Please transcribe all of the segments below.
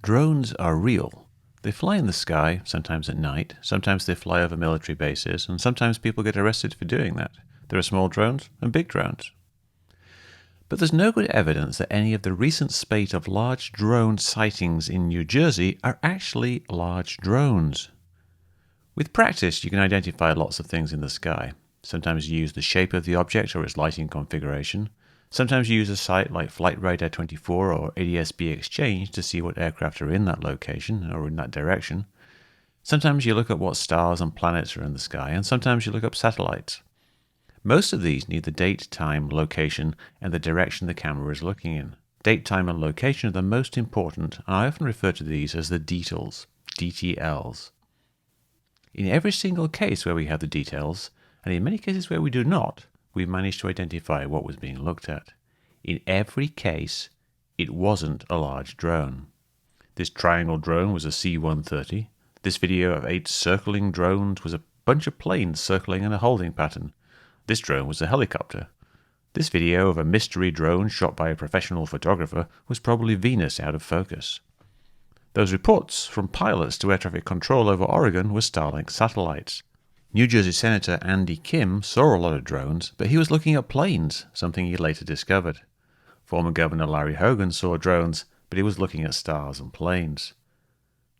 Drones are real. They fly in the sky, sometimes at night, sometimes they fly over military bases, and sometimes people get arrested for doing that. There are small drones and big drones. But there's no good evidence that any of the recent spate of large drone sightings in New Jersey are actually large drones. With practice, you can identify lots of things in the sky. Sometimes you use the shape of the object or its lighting configuration. Sometimes you use a site like Flight Radar 24 or ADS-B Exchange to see what aircraft are in that location or in that direction. Sometimes you look at what stars and planets are in the sky, and sometimes you look up satellites. Most of these need the date, time, location, and the direction the camera is looking in. Date, time, and location are the most important, and I often refer to these as the details, DTLs. In every single case where we have the details, and in many cases where we do not, we managed to identify what was being looked at. In every case, it wasn't a large drone. This triangle drone was a C-130. This video of 8 circling drones was a bunch of planes circling in a holding pattern. This drone was a helicopter. This video of a mystery drone shot by a professional photographer was probably Venus out of focus. Those reports from pilots to air traffic control over Oregon were Starlink satellites. New Jersey Senator Andy Kim saw a lot of drones, but he was looking at planes, something he later discovered. Former Governor Larry Hogan saw drones, but he was looking at stars and planes.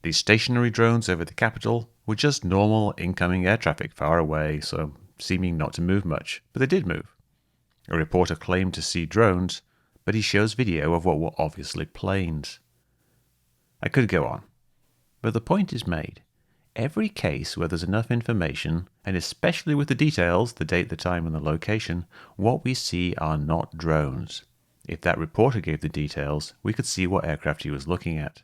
These stationary drones over the Capitol were just normal incoming air traffic far away, so seeming not to move much, but they did move. A reporter claimed to see drones, but he shows video of what were obviously planes. I could go on, but the point is made. Every case where there's enough information, and especially with the details, the date, the time, and the location, what we see are not drones. If that reporter gave the details, we could see what aircraft he was looking at.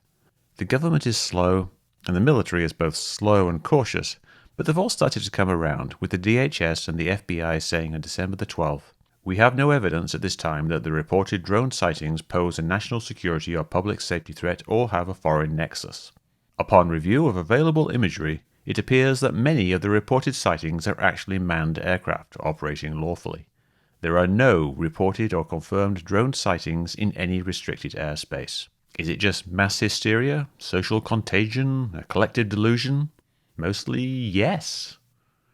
The government is slow, and the military is both slow and cautious, but they've all started to come around, with the DHS and the FBI saying on December the 12th, "We have no evidence at this time that the reported drone sightings pose a national security or public safety threat or have a foreign nexus. Upon review of available imagery, it appears that many of the reported sightings are actually manned aircraft operating lawfully. There are no reported or confirmed drone sightings in any restricted airspace." Is it just mass hysteria, social contagion, a collective delusion? Mostly yes.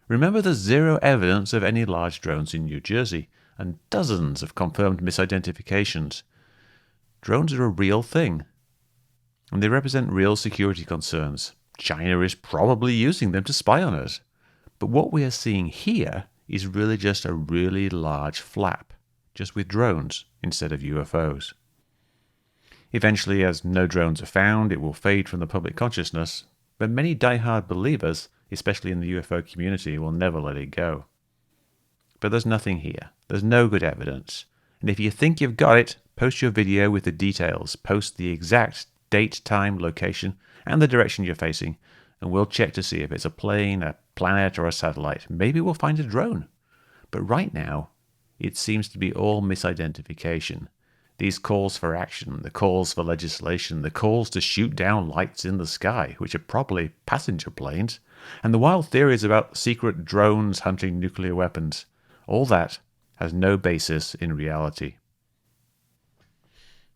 Remember, there's zero evidence of any large drones in New Jersey, and dozens of confirmed misidentifications. Drones are a real thing, and they represent real security concerns. China is probably using them to spy on us. But what we are seeing here is really just a really large flap, just with drones instead of UFOs. Eventually, as no drones are found, it will fade from the public consciousness, but many die-hard believers, especially in the UFO community, will never let it go. But there's nothing here. There's no good evidence. And if you think you've got it, post your video with the details. Post the exact date, time, location, and the direction you're facing, and we'll check to see if it's a plane, a planet, or a satellite. Maybe we'll find a drone. But right now, it seems to be all misidentification. These calls for action, the calls for legislation, the calls to shoot down lights in the sky, which are probably passenger planes, and the wild theories about secret drones hunting nuclear weapons, all that has no basis in reality.